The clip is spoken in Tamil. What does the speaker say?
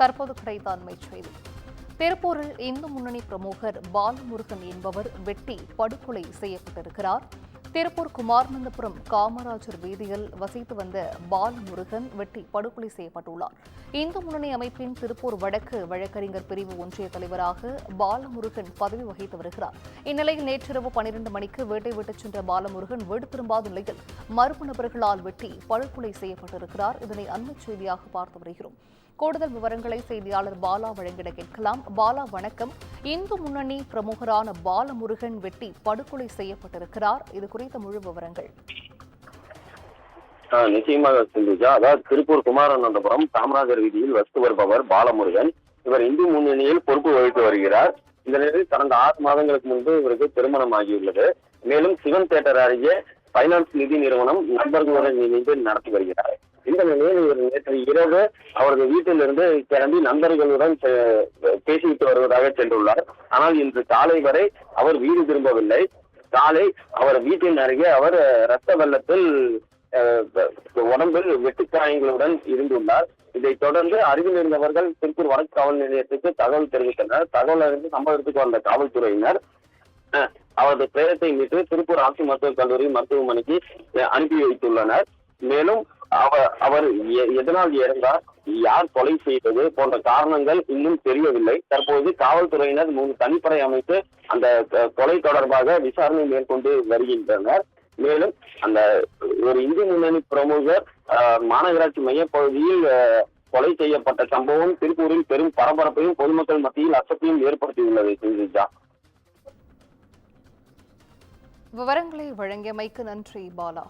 தற்போது கிடைத்த அண்மைச் செய்தி. திருப்பூரில் இந்து முன்னணி பிரமுகர் பாலமுருகன் என்பவர் வெட்டி படுகொலை செய்யப்பட்டிருக்கிறார். திருப்பூர் குமாரநந்தபுரம் காமராஜர் வீதியில் வசித்து வந்த பாலமுருகன் வெட்டி படுகொலை செய்யப்பட்டுள்ளார். இந்து முன்னணி அமைப்பின் திருப்பூர் வடக்கு வழக்கறிஞர் பிரிவு ஒன்றிய தலைவராக பாலமுருகன் பதவி வகித்து வருகிறார். இந்நிலையில் நேற்றிரவு 12 மணிக்கு வீட்டை விட்டுச் சென்ற பாலமுருகன் வீடு திரும்பாத நிலையில் மர்ம நபர்களால் வெட்டி படுகொலை செய்யப்பட்டிருக்கிறார். இதனை அண்மைச் செய்தியாக பார்த்து வருகிறோம். கூடுதல் விவரங்களை செய்தியாளர் பாலா வழங்கிட கேட்கலாம். பாலா, வணக்கம். இந்து முன்னணி பிரமுகரான பாலமுருகன் வெட்டி படுகொலை செய்யப்பட்டிருக்கிறார். இது குறித்த முழு விவரங்கள். நிச்சயமாக சிந்துஜா. அதாவது திருப்பூர் குமாரநந்தபுரம் காமராஜர் வீதியில் வசித்து வருபவர் பாலமுருகன். இவர் இந்து முன்னணியில் பொறுப்பு வகித்து வருகிறார். இந்த நிலையில் கடந்த 6 மாதங்களுக்கு முன்பு இவருக்கு திருமணம் ஆகியுள்ளது. மேலும் சிவன் தியேட்டர் அருகே பைனான்ஸ் நிதி நிறுவனம் நண்பர்களுடன் இணைந்து நடத்தி வருகிறார். இந்த நிலையில் இவர் நேற்று இரவு அவரது வீட்டிலிருந்து கிளம்பி நண்பர்களுடன் பேசிவிட்டு வருவதாக சென்றுள்ளார். ஆனால் இன்று காலை வரை அவர் வீடு திரும்பவில்லை. காலை அவர் வீட்டின் அருகே அவர் இரத்த வெள்ளத்தில் உடம்பில் வெட்டுக்காயங்களுடன் இருந்துள்ளார். இதைத் தொடர்ந்து அருகில் இருந்தவர்கள் திருப்பூர் வடக்கு காவல் நிலையத்துக்கு தகவல் தெரிவித்தனர். தகவல் அறிந்து சம்பவத்துக்கு வந்த காவல்துறையினர் அவரது பிரேதத்தை மீட்டு திருப்பூர் அரசு மருத்துவக் கல்லூரி மருத்துவமனைக்கு அனுப்பி வைத்துள்ளனர். மேலும் அவர் எதனால் இறந்தார், யார் கொலை செய்தது போன்ற காரணங்கள் இன்னும் தெரியவில்லை. தற்போது காவல்துறையினர் 3 தனிப்படை அமைத்து அந்த கொலை தொடர்பாக விசாரணை மேற்கொண்டு வருகின்றனர். மேலும் அந்த ஒரு இந்து முன்னணி பிரமுகர் மாநகராட்சி மையப்பகுதியில் கொலை செய்யப்பட்ட சம்பவம் திருப்பூரில் பெரும் பரபரப்பையும் பொதுமக்கள் மத்தியில் அச்சத்தையும் ஏற்படுத்தியுள்ளது. சிந்துஜா, விவரங்களை வழங்கியமைக்கு நன்றி பாலா.